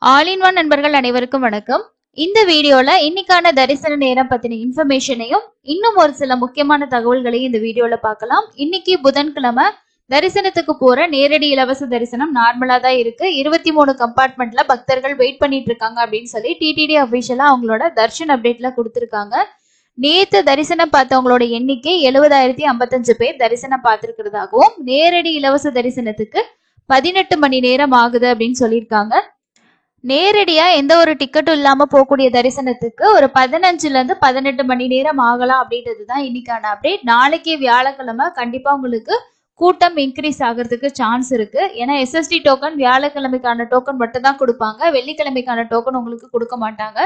All in one நண்பர்கள் அனைவருக்கும் வணக்கம். இந்த வீடியோல இன்னைக்கான தரிசன நேரம் பத்தின இன்ஃபர்மேஷனையும் இன்னும் ஒரு சில முக்கியமான தகவல்களையும் இந்த வீடியோல பார்க்கலாம். இன்னைக்கு புதன்கிழமை தரிசனத்துக்கு போற நேரடி இலவச தரிசனம் நார்மலா தான் இருக்கு. 23 கம்பார்ட்மெண்ட்ல பக்தர்கள் வெயிட் பண்ணிட்டு இருக்காங்க அப்படின்னு சொல்லி டிடிடி அபிஷியலா அவங்களோட தர்ஷன் அப்டேட்ல கொடுத்திருக்காங்க. நேத்து தரிசனம் பார்த்தவங்களோட எண்ணிக்கை 70,055 பேர் தரிசனம் பார்த்திருக்கிறதாகவும் நேரடி இலவச தரிசனத்துக்கு 18 மணி நேரம் ஆகுது அப்படின்னு சொல்லியிருக்காங்க. நேரடியா எந்த ஒரு டிக்கெட்டும் இல்லாம போகக்கூடிய தரிசனத்துக்கு ஒரு 15ல இருந்து 18 மணி நேரம் ஆகலாம் அப்படின்றதுதான் இன்னைக்கான அப்டேட். நாளைக்கு வியாழக்கிழமை கண்டிப்பா உங்களுக்கு கூட்டம் இன்க்ரீஸ் ஆகிறதுக்கு சான்ஸ் இருக்கு. ஏன்னா எஸ்எஸ்டி டோக்கன் வியாழக்கிழமைக்கான டோக்கன் மட்டும் தான் கொடுப்பாங்க, வெள்ளிக்கிழமைக்கான டோக்கன் உங்களுக்கு கொடுக்க மாட்டாங்க.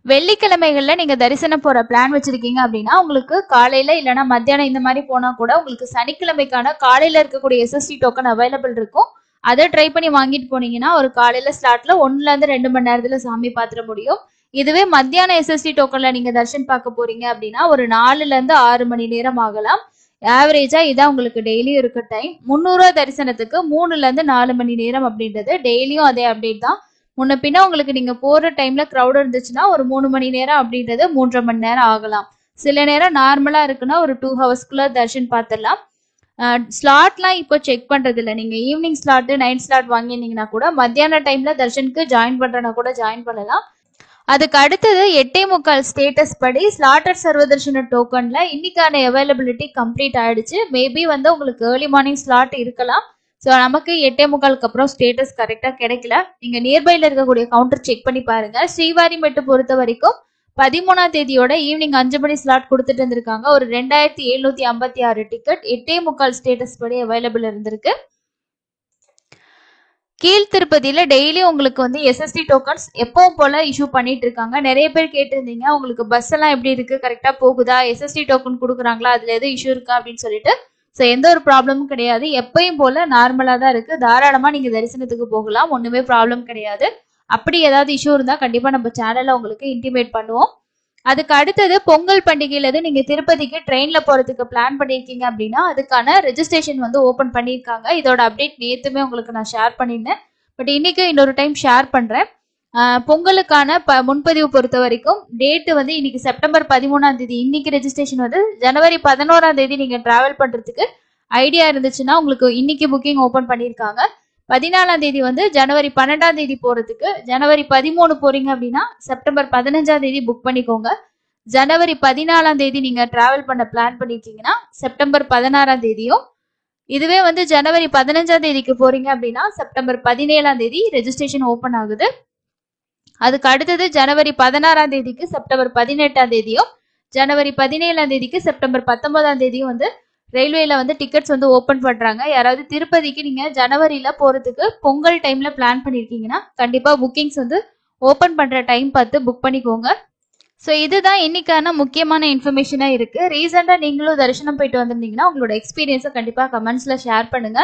வெள்ளிக்கிழமைகள்ல நீங்க தரிசனம் போற பிளான் வச்சிருக்கீங்க அப்படின்னா உங்களுக்கு காலையில இல்லைன்னா மத்தியானம் இந்த மாதிரி போனா கூட உங்களுக்கு சனிக்கிழமைக்கான காலையில இருக்கக்கூடிய எஸ்எஸ்டி டோக்கன் அவைலபிள் இருக்கும். அதை ட்ரை பண்ணி வாங்கிட்டு போனீங்கன்னா ஒரு காலையில ஸ்லாட்ல 1ல இருந்து 2 மணி நேரத்துல சாமி பாத்திர முடியும். இதுவே மத்தியான எஸ்எஸ்டி டோக்கன்ல நீங்க தர்ஷன் பார்க்க போறீங்க அப்படின்னா ஒரு 4ல இருந்து 6 மணி நேரம் ஆகலாம். ஆவரேஜா இதான் உங்களுக்கு டெய்லியும் இருக்க டைம். 300 தரிசனத்துக்கு 3ல இருந்து 4 மணி நேரம் அப்படின்றது டெய்லியும் அதே அப்டேட் தான். முன்ன பின்ன உங்களுக்கு நீங்க போற டைம்ல கிரௌட் இருந்துச்சுன்னா ஒரு 3 மணி நேரம் அப்படின்றது 3.5 மணி நேரம் ஆகலாம். சில நேரம் நார்மலா இருக்குன்னா ஒரு 2 ஹவர்ஸ்க்குள்ள தர்ஷன் பார்த்துடலாம். ஸ்லாட்லாம் இப்போ செக் பண்றது இல்லை. நீங்க ஈவினிங் ஸ்லாட் நைட் ஸ்லாட் வாங்கியிருந்தீங்கன்னா கூட மத்தியான டைம்ல தர்ஷனுக்கு ஜாயின் பண்றனா கூட ஜாயின் பண்ணலாம். அதுக்கு அடுத்தது 8:45 ஸ்டேட்டஸ் படி ஸ்லாட்டர் சர்வதர்ஷன டோக்கன்ல இன்னைக்கான அவைலபிலிட்டி கம்ப்ளீட் ஆயிடுச்சு. மேபி உங்களுக்கு ஏர்லி மார்னிங் ஸ்லாட் இருக்கலாம். ஸோ நமக்கு 8:45க்கு அப்புறம் ஸ்டேட்டஸ் கரெக்டா கிடைக்கல. நீங்க நியர்பைல இருக்கக்கூடிய கவுண்டர் செக் பண்ணி பாருங்க. ஸ்ரீவாரிமெட்டு பொறுத்த வரைக்கும் 13ஆம் தேதியோட ஈவினிங் 5 மணி ஸ்லாட் கொடுத்துட்டு இருந்திருக்காங்க. ஒரு 2756 டிக்கெட் 8:45 ஸ்டேட்டஸ் படி அவைலபிள் இருந்திருக்கு. கீழ் திருப்பதியில டெய்லி உங்களுக்கு எஸ்எஸ்டி டோக்கன்ஸ் எப்பவும் போல இஷ்யூ பண்ணிட்டு இருக்காங்க. நிறைய பேர் கேட்டிருந்தீங்க உங்களுக்கு பஸ் எல்லாம் எப்படி இருக்கு, கரெக்டா போகுதா, எஸ்எஸ்டி டோக்கன் கொடுக்குறாங்களா, அதுல எதுவும் இஷ்யூ இருக்கா அப்படின்னு சொல்லிட்டு. ஸோ எந்த ஒரு ப்ராப்ளமும் கிடையாது, எப்பயும் போல நார்மலா தான் இருக்கு. தாராளமா நீங்க தரிசனத்துக்கு போகலாம், ஒண்ணுமே ப்ராப்ளம் கிடையாது. அப்படி ஏதாவது இஷ்யூ இருந்தா கண்டிப்பா நம்ம சேனல்ல உங்களுக்கு இன்டிமேட் பண்ணுவோம். அதுக்கு அடுத்தது பொங்கல் பண்டிகையில நீங்க திருப்பதிக்கு ட்ரெயின்ல போறதுக்கு பிளான் பண்ணிருக்கீங்க அப்படின்னா அதுக்கான ரெஜிஸ்ட்ரேஷன் ஓபன் பண்ணிருக்காங்க. இதோட அப்டேட் நேத்துமே உங்களுக்கு நான் ஷேர் பண்ணிருந்தேன். பட் இன்னைக்கு இன்னொரு டைம் ஷேர் பண்றேன். பொங்கலுக்கான முன்பதிவு பொறுத்த வரைக்கும் டேட் இன்னைக்கு செப்டம்பர் 13ஆம் தேதி. இன்னைக்கு ரெஜிஸ்ட்ரேஷன் ஜனவரி 11ஆம் தேதி நீங்க டிராவல் பண்றதுக்கு ஐடியா இருந்துச்சுன்னா உங்களுக்கு இன்னைக்கு புக்கிங் ஓபன் பண்ணிருக்காங்க. 14ஆம் தேதி ஜனவரி 12ஆம் தேதி போறதுக்கு, ஜனவரி 13 போறீங்க அப்படின்னா செப்டம்பர் 15ஆம் தேதி புக் பண்ணிக்கோங்க. ஜனவரி 14ஆம் தேதி நீங்க டிராவல் பண்ண பிளான் பண்ணிருக்கீங்கன்னா செப்டம்பர் 16ஆம் தேதியும், இதுவே ஜனவரி 15ஆம் தேதிக்கு போறீங்க அப்படின்னா செப்டம்பர் 17ஆம் தேதி ரெஜிஸ்ட்ரேஷன் ஓபன் ஆகுது. அதுக்கு அடுத்தது ஜனவரி 16ஆம் தேதிக்கு செப்டம்பர் 18ஆம் தேதியும், ஜனவரி 17ஆம் தேதிக்கு செப்டம்பர் 19ஆம் தேதியும் ரயில்வேல டிக்கெட்ஸ் ஓபன் பண்றாங்க. யாராவது திருப்பதிக்கு நீங்க ஜனவரியில போறதுக்கு பொங்கல் டைம்ல பிளான் பண்ணிருக்கீங்கன்னா கண்டிப்பா புக்கிங்ஸ் ஓபன் பண்ற டைம் பார்த்து புக் பண்ணிக்கோங்க. ஸோ இதுதான் இன்னைக்கான முக்கியமான இன்ஃபர்மேஷனா இருக்கு. ரீசெண்டா நீங்களும் தரிசனம் போயிட்டு வந்திருந்தீங்கன்னா உங்களோட எக்ஸ்பீரியன்ஸை கண்டிப்பா கமெண்ட்ஸ்ல ஷேர் பண்ணுங்க.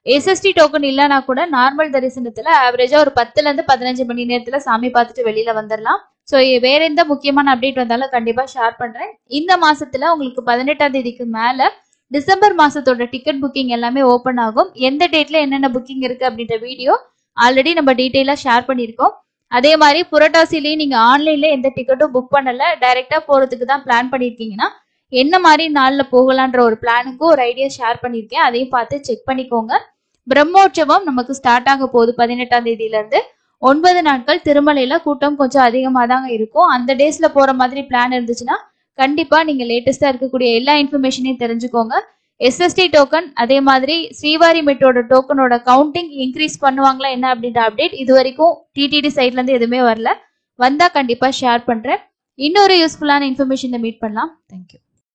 எஸ்எஸ்டி டோக்கன் இல்லைன்னா கூட நார்மல் தரிசனத்துல ஆவரேஜா ஒரு 10ல இருந்து 15 மணி நேரத்துல சாமி பார்த்துட்டு வெளியில வந்துடலாம். ஸோ வேற எந்த முக்கியமான அப்டேட் வந்தாலும் கண்டிப்பா ஷேர் பண்றேன். இந்த மாசத்துல உங்களுக்கு 18ஆம் தேதிக்கு மேல டிசம்பர் மாசத்தோட டிக்கெட் புக்கிங் எல்லாமே ஓபன் ஆகும். எந்த டேட்ல என்னென்ன புக்கிங் இருக்கு அப்படின்ற வீடியோ ஆல்ரெடி நம்ம டீட்டெயிலா ஷேர் பண்ணியிருக்கோம். அதே மாதிரி புரட்டாசிலேயே நீங்க ஆன்லைன்ல எந்த டிக்கெட்டும் புக் பண்ணல, டைரக்டா போறதுக்கு தான் பிளான் பண்ணிருக்கீங்கன்னா என்ன மாதிரி நாள்ல போகலான்ற ஒரு பிளானுக்கும் ஒரு ஐடியா ஷேர் பண்ணிருக்கேன். அதையும் பார்த்து செக் பண்ணிக்கோங்க. பிரம்மோற்சவம் நமக்கு ஸ்டார்ட் ஆக போகுது 18ஆம் தேதியில இருந்து 9 நாட்கள். திருமலையில கூட்டம் கொஞ்சம் அதிகமா தாங்க இருக்கும். அந்த டேஸ்ல போற மாதிரி பிளான் இருந்துச்சுன்னா கண்டிப்பா நீங்க லேட்டஸ்டா இருக்கக்கூடிய எல்லா இன்ஃபர்மேஷனையும் தெரிஞ்சுக்கோங்க. எஸ்எஸ்டி டோக்கன் அதே மாதிரி ஸ்ரீவாரிமெட்டோட டோக்கனோட கவுண்டிங் இன்க்ரீஸ் பண்ணுவாங்களா என்ன அப்படின்ற அப்டேட் இது வரைக்கும் டிடிடி சைட்ல இருந்து எதுவுமே வரல. வந்தா கண்டிப்பா ஷேர் பண்றேன். இன்னொரு யூஸ்ஃபுல்லான இன்ஃபர்மேஷனை மீட் பண்ணலாம். தேங்க்யூ.